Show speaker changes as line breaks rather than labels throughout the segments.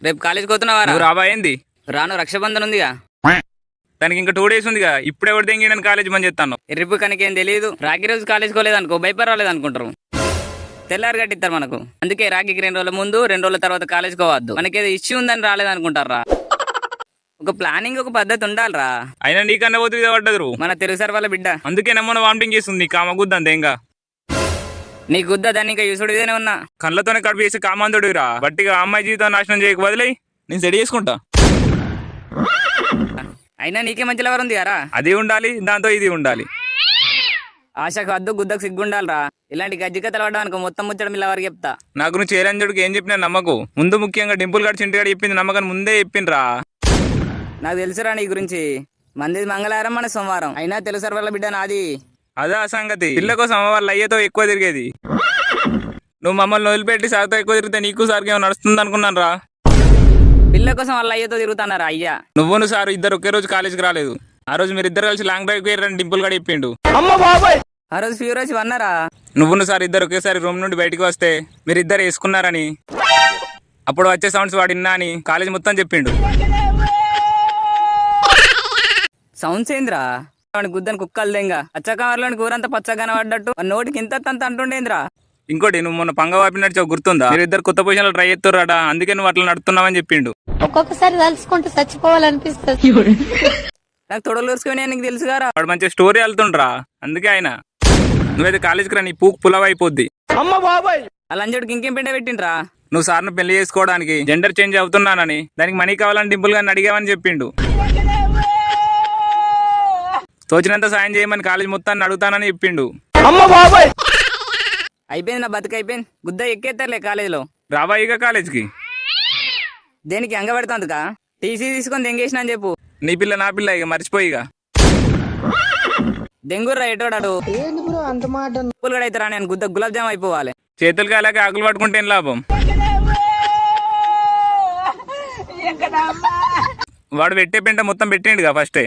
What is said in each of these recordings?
రేపు కాలేజ్కి పోతున్నావా?
రాబాయింది
రాను, రక్షాబంధన్ ఉందిగా.
దానికి ఇంకా 2 days ఉందిగా. ఇప్పుడే ఎవరు తెంగి కాలేజ్ బంద్ చేస్తాను.
ఎర్రిపు కనికేం తెలియదు. రాఖీ రోజు కాలేజ్కి పోలేదనుకో భయపడ రాలేదనుకుంటారు. తెల్లారి కట్టిస్తారు మనకు. అందుకే రాఖీకి 2 రోజుల ముందు 2 రోజుల తర్వాత కాలేజ్కి పోవద్దు. మనకేదో ఇష్యూ ఉందని రాలేదనుకుంటారా? ఒక ప్లానింగ్, ఒక పద్ధతి ఉండాలిరా.
అయినా నీకన్నా పోతే ఇది పడ్డదు
మన తెలుగు సార్ వాళ్ళ బిడ్డ.
అందుకే నమ్మను వామిటింగ్ చేస్తుంది. కామ గుద్దంతే ఇంకా
నీ గుద్ద దాన్ని ఇంకా యూసుడు ఇదేనే ఉన్నా.
కళ్ళతోనే కడుపు చేసి కామాంధుడిరా. బట్టిగా అమ్మాయి జీవితం నాశనం చేయక వదిలే నేను సెడి చేసుకుంటా.
అయినా నీకే మంచి లవర్ ఉంది కదా.
అది ఉండాలి, దాంతో ఇది ఉండాలి.
ఆశకు హద్దు, గుద్దకు సిగ్గుండాలిరా. ఇలాంటి గజ్జి కథలు పడ్డానుకో మొత్తం ముచ్చడం ఇలా వరకు చెప్తా.
నా గురించి ఏరంజుడికి ఏం చెప్పినా నమ్మకు. ముందు ముఖ్యంగా డింపుల్ గడి చింటిగాడు చెప్పింది నమ్మకని ముందే చెప్పిండ్రా.
నాకు తెలుసురా నీ గురించి. మందిది మంగళవారం, మన సోమవారం. అయినా తెలుగు సార్ వాళ్ళ బిడ్డ నాది.
అదే ఆ సంగతి. పిల్ల కోసం వాళ్ళ అయ్యతో ఎక్కువ తిరిగేది. నువ్వు మమ్మల్ని వదిలిపెట్టి సార్తో ఎక్కువ తిరిగితే నీకు సార్కి ఏమో నడుస్తుంది అనుకున్నాను రా.
పిల్ల కోసం వాళ్ళ అయ్యతో తిరుగుతున్నారా అయ్యా?
నువ్వును సార్ ఇద్దరు ఒకే రోజు కాలేజీకి రాలేదు. ఆ రోజు మీరు ఇద్దరు కలిసి లాంగ్ డ్రైవ్ పోయారని డింపుల్ గడి చెప్పిండు.
ఆ రోజు ఫీవర్ వచ్చి వన్నారా?
నువ్వును సార్ ఇద్దరు ఒకేసారి రూమ్ నుండి బయటకు వస్తే మీరు ఇద్దరు వేసుకున్నారని, అప్పుడు వచ్చే సౌండ్స్ వాడిన్నా అని కాలేజ్ మొత్తం చెప్పిండు.
సౌండ్స్ ఏంద్రా? గుద్దని కుక్కలదేంగా అచ్చకారులోని కూరంతా పచ్చగానే పడ్డట్టు నోటికి ఇంత అంటుండేంద్రా.
ఇంకోటి నువ్వు మొన్న పంగ వాపినట్టు గుర్తుందా? మీరు ఇద్దరు కొత్త పొజిషన్ లో ట్రై చేస్తారట, అందుకే నువ్వు అట్లా నడుతున్నావని చెప్పిండు.
ఒక్కొక్కసారి తలుచుకుంటూ చచ్చిపోవాలనిపిస్తుంది.
నాకు తొడలు ఊరుసుకుని నీకు తెలుసు గారా.
వాడు మంచిగా స్టోరీ వెళ్తుండ్రా. అందుకే ఆయన నువ్వైతే కాలేజీకి రా, నీ పూకు పులవ అయిపోద్ది.
అలా అంజుడికి ఇంకేం పిండ పెట్టిండ్రా?
నువ్వు సార్ను పెళ్లి చేసుకోవడానికి జెండర్ చేంజ్ అవుతున్నానని, దానికి మనీ కావాలని డింపుల్ గారిని అడిగావని చెప్పిండు. తోచినంత సాయం చేయమని కాలేజ్ మొత్తాన్ని అడుగుతానని చెప్పిండు.
అయిపోయింది నా బతుకు, అయిపోయింది. గుద్ద ఎక్కేస్తారులే కాలేజీలో.
రాబా ఇక కాలేజ్కి.
దేనికి అంగ పెడతాందుకా? టీసీ తీసుకొని దెంగేసిన అని చెప్పు.
నీ పిల్ల నా పిల్ల ఇక మర్చిపోయి. ఇక
దెంగుర్రా ఎటోడాడు అవుతారా? నేను గుద్ద గులాబ్ జామ్ అయిపోవాలి.
చేతులకి అలాగే ఆకులు పట్టుకుంటే ఏం లాభం? వాడు పెట్టే పెంట మొత్తం పెట్టిండుగా ఫస్టే.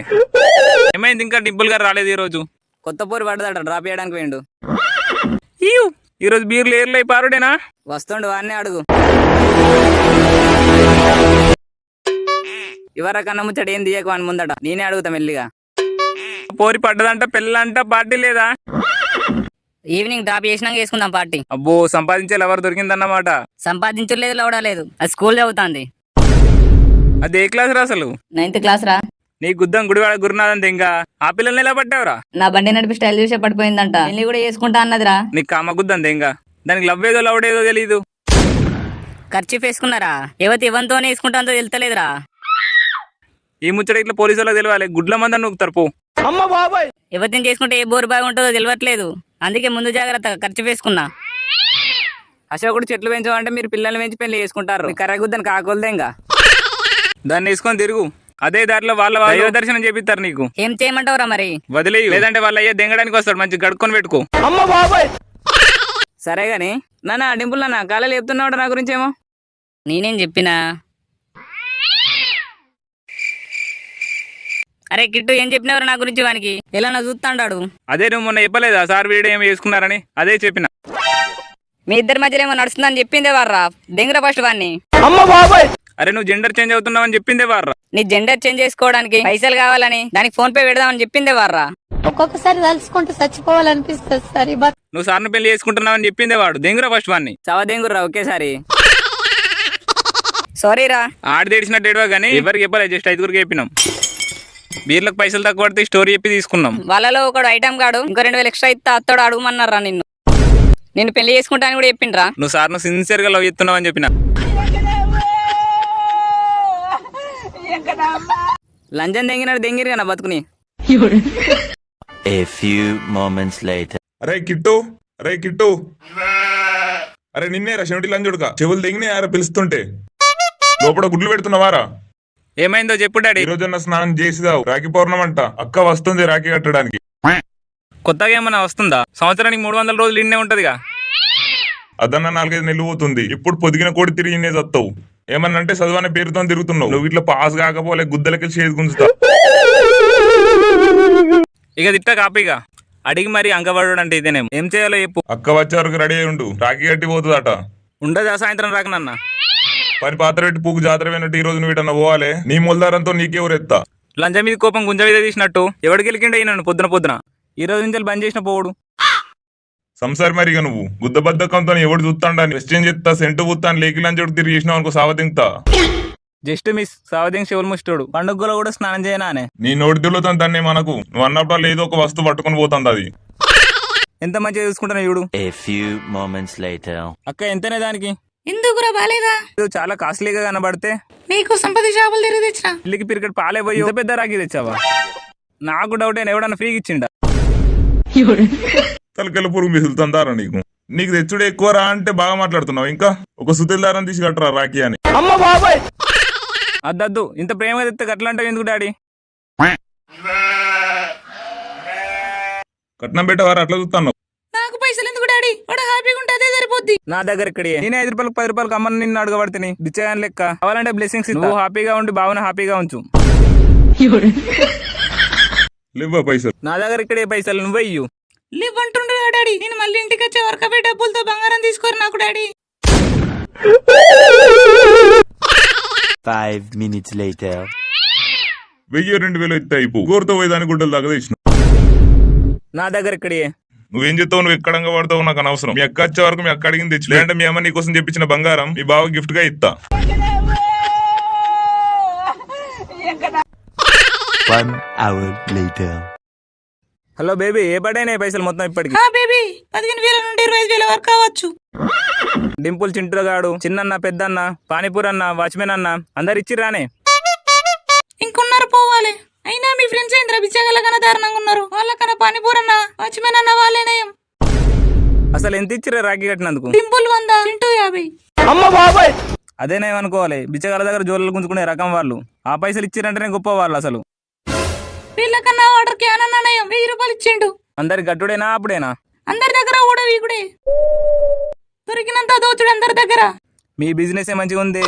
ఏమైంది ఇంకా డింపుల్ గారు రాలేదు ఈ రోజు?
కొత్త పోరు పడదట, డ్రాప్ చేయడానికి పోయిండు.
ఈ రోజు బీర్లు ఏర్లై పారుడేనా?
వస్తుండు, వాడినే అడుగు. ఇవరకన్నా ముచ్చట ఏం తీయకు అని ముందట నేనే అడుగుతా మెల్లిగా.
పోరి పడ్డదంట, పెళ్ళంట, పార్టీ లేదా?
ఈవినింగ్ డ్రాప్ చేసినాక వేసుకుందాం పార్టీ.
అబ్బో, సంపాదించే ఎవరు దొరికిందన్నమాట.
సంపాదించలేదు, లవడలేదు. అది స్కూల్ చదువుతాంది.
అది ఏ క్లాస్ రా అసలు?
9th క్లాస్ రా.
నీ గుద్దం గుడివాడ గురునాథం ఇంకా ఆ పిల్లల్ని ఎలా పట్టావురా?
నా బండి నడిపి స్టైల్ చూసే పడిపోయిందంట. పెళ్లి కూడా చేసుకుంటా అన్నదిరా.
నీకు కామ గుద్దం ఇంకా దానికి లవ్ ఏదో లవడేదో తెలీదు.
ఖర్చు వేసుకున్నారా? ఎవతి ఇవంతోనే వేసుకుంటాందో తెలుతలేదురా.
ఈ ముచ్చట ఇట్లా పోలీసు వాళ్ళకి తెలియాలి. గుడ్ల మందని నూకుతారు పో.
ఎవరిని చేసుకుంటే ఏ బోరు బాగా ఉంటుందో తెలియట్లేదు. అందుకే ముందు జాగ్రత్తగా ఖర్చు వేసుకున్నా. అశోకుడు చెట్లు పెంచమంటే మీరు పిల్లల్ని పెంచి పెళ్లి చేసుకుంటారు. కర్రగుద్దని కాకూడదేంగా.
దాన్ని వేసుకొని తిరుగు. అదే దారిలో వాళ్ళ దైవ దర్శనం చేపిస్తారు నీకు.
ఏం చేయమంటావురా మరి?
వదిలేయు, లేదంటే వాళ్ళ అయ్యే దెంగడానికి వస్తాడు. మంచి గడుకొని పెట్టుకో.
సరే గాని నాన్న డింపుల్ నాన్న కాలేలు చెప్తున్నాడు నా గురించి ఏమో. నేనేం చెప్పినా? అరే కిట్టు, ఏం చెప్పినవరు నా గురించి? వానికి ఎలా నా చూస్తాడు.
అదే నువ్వు మొన్న చెప్పలేదా సార్ వీడియో ఏమి వేసుకున్నారని? అదే చెప్పిన.
మీ ఇద్దరి మధ్యలో ఏమో నడుస్తుందని చెప్పిందే వారా. దెంగరా ఫస్ట్ వాడిని.
అరే నువ్వు జెండర్ చేంజ్ అవుతున్నావని చెప్పిందే వారా.
నీ జెండర్ చేంజ్ చేసుకోవడానికి పైసలు కావాలని దానికి ఫోన్ పే పెడదామని చెప్పిందే వారా.
ఒక్కొక్కసారి తలుచుకుంటూ చచ్చిపోవాలనిపిస్తుంది సార్.
నువ్వు సార్ని పెళ్లి చేసుకుంటున్నావని చెప్పిందే వాడు. దెంగురా ఫస్ట్ వాడిని.
సవ దెంగుర్రా ఒకేసారి. సారీరా.
ఆడి తెడిచినట్టు ఏడవా కానీ ఎవరికి చెప్పలేదు, జస్ట్ 5గురికి చెప్పినాం. బీర్లకు పైసలు తక్కువ పడితే స్టోరీ చెప్పి తీసుకున్నాం.
వాళ్ళలో ఒకడు ఐటమ్ గాడు ఇంకో 2000 ఎక్స్ట్రా ఇస్తా అత్తడు అడుగుమన్నారా నిన్ను. నేను పెళ్లి చేసుకుంటాను కూడా చెప్పిండ్రా.
నువ్వు సార్ను సిన్సియర్ గా లవ్ చేస్తున్నావు అని చెప్పిన.
లంజం దెంగినాడు దెంగిరి నా బతుకుని.
A few moments later.
అరే కిట్టు, అరే కిట్టు, అరే నిన్నే రా చెవిటి లంజుడుక. చెవులు దిగినాయి ఆరా పిలుస్తుంటే. లోపల గుడ్లు పెడుతున్నావారా?
ఏమైందో చెప్పు డాడీ.
ఈ రోజన్న స్నానం చేసిదావు. రాఖీ పౌర్ణమంట. అక్క వస్తుంది రాఖీ కట్టడానికి.
కొత్తగా ఏమన్నా వస్తుందా? సంవత్సరానికి 300 రోజులు ఇన్నే ఉంటదిగా.
అదన్న 4-5 నెలలు పోతుంది. ఇప్పుడు పొదిగిన కోడి తిరిగి ఇన్నే చస్తావు. ఏమన్నంటే చదువనే పేరుతో తిరుగుతున్నావు. నువ్వు ఇట్లా పాస్ కాకపోలే గుద్దలకి చేతి గుంజుతా.
ఇక తిట్ట కాపీగా అడిగి మరి అంగవాడు అంటే ఇదేనేమో. ఏం చేయాలో చెప్పు.
అక్క వచ్చే వరకు రెడీ అయి ఉండు. రాఖీ కట్టి పోతుందట.
ఉండదా సాయంత్రం రాకనన్నా?
పని పాత్ర పెట్టి పూకు జాతర పోయినట్టు ఈ రోజు నువ్వు ఇటన్నా పోవాలి. నీ మూలధారంతో నీకెవరెత్తా.
లంచం మీద కోపం గుంజ మీద తీసినట్టు ఎవడు గెలికిండే నన్ను పొద్దున ఈ రోజు నుంచి బంద్ చేసిన పోవుడు.
సంసారి మరిగా నువ్వు గుద్దబద్దకంతో ఎవడు చూస్తాడా వెస్టేం చెప్తా సెంటు పూతాను లేకి లంచోడు తిరిగి చేసినావు అనుకో సావతింతా.
జస్ట్ మిస్ సావదింగ్ శివులు ముష్టోడు పండుగలో కూడా స్నానం చేయనానే.
నీ నోటి తిరుగుతాను దాన్ని మనకు నువ్వు అన్నప్పుడు ఏదో ఒక వస్తువు పట్టుకొని పోతుంది అది.
ఎంత మంచిగా చూసుకుంటాను చూడు.
A few moments later.
అక్క ఎంతనే దానికి?
ఎందుకురా బాలేదా?
ఇది చాలా కాస్ట్లీగా కనబడితే
నీకు సంపతి చేపలు తిరిగి తెచ్చిన.
పిల్లికి పిరికెట్ పాలే పోయి ఇంత పెద్ద రాగి తెచ్చావా? నాకు డౌట్ అయినా ఎవడన్నా ఫ్రీగా ఇచ్చిండా?
తలకెళ్ళ పురుగు మిసులుతుందారా నీకు. నీకు తెచ్చుడు ఎక్కువ రా అంటే బాగా మాట్లాడుతున్నావు. ఇంకా ఒక సుతిల్ దారం తీసి కట్టరా రాఖీ అని.
అద్దద్దు ఇంత ప్రేమగా తెస్తే గట్లా అంటావు ఎందుకు డాడీ?
కట్నం పెట్టవారు అట్లా చూస్తాను.
నాకు పైసలు ఎందుకు డాడీ? వాడు హ్యాపీగా ఉంటే అదే సరిపోద్ది.
నా దగ్గర ఇక్కడే నేను 5 రూపాయలకు 10 రూపాయలకు అమ్మని నిన్ను అడగబడితే బిచ్చగాని లెక్క కావాలంటే బ్లెస్సింగ్స్ నువ్వు హ్యాపీగా ఉండి భావన హ్యాపీగా ఉంచు.
లేవా పైసలు?
నా దగ్గర ఇక్కడే పైసలు నువ్వే ఇయ్యు.
లేవంటుండు డాడీ. నేను మళ్ళీ ఇంటికి వచ్చే వరకు డబ్బులతో బంగారం తీసుకోరు నాకు డాడీ.
5 minutes later.
1000-2000 ఇస్తే అయిపో. గోరుతో పోయేదానికి గుడ్డలు దాకా తెచ్చిన.
నా దగ్గర ఇక్కడే.
నువ్వేం చెప్తావు, నువ్వు ఎక్కడంగా పడతావు నాకు అనవసరం. మీ అక్క వచ్చే వరకు మీ అక్క అడిగింది తెచ్చి, లేదంటే మీ అమ్మ నీకోసం చెప్పించిన బంగారం మీ బావ గిఫ్ట్ గా ఇస్తా.
1 hour later.
హలో బేబీ ఏ పడైనా పైసలు మొత్తం ఇప్పటికి?
బేబీ 15,000 నుండి 25,000 వరకు కావచ్చు.
డింపుల్ చింటుగాడు చిన్నన్న పెద్దన్న పానీపూర్ అన్న వాచ్మెన్ అన్న అందరు ఇచ్చి రానే.
ఇంకున్నారు పోవాలి. అయినా మీ ఫ్రెండ్స్ ఏంద్ర బిచ్చగల కన్నా దారుణంగా ఉన్నారు. వాళ్ళకన్నా పానీపూర్ అన్న వాచ్మెన్ అన్న వాళ్ళేనయం.
అసలు ఎంత ఇచ్చిరా రాఖీ కట్టినందుకు?
డింపుల్ 100, చింటూ 50.
అదేనేమనుకోవాలి బిచ్చగాళ్ళ దగ్గర జోళ్ళు గుంజుకునే రకం వాళ్ళు. ఆ పైసలు ఇచ్చిరంటేనే గొప్ప వాళ్ళు. అసలు
వీళ్ళకన్నా ఆర్డర్ క్యాన్ అన్న 1000 రూపాయలు ఇచ్చిండు.
అందరి గట్టుడేనా అప్పుడేనా?
అందరి దగ్గర కూడా వీకుడే. దొరికినంత దోచుడు అందరి దగ్గర.
మీ బిజినెస్ ఏ మంచిగా ఉంది.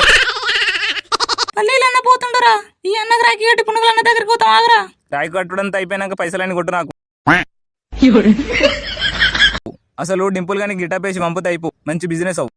పల్లీలన్న పోతుండరా. ఈ అన్నకు రాఖీ కట్టి పునుగులన్న దగ్గరికి పోతాం ఆగరా.
రాఖీ కట్టుడంతా అయిపోయినాక పైసలని కొట్టు నాకు. అసలు డింపుల్ గాని గిటాప్ వేసి పంపుతా అయిపో మంచి బిజినెస్ అవు.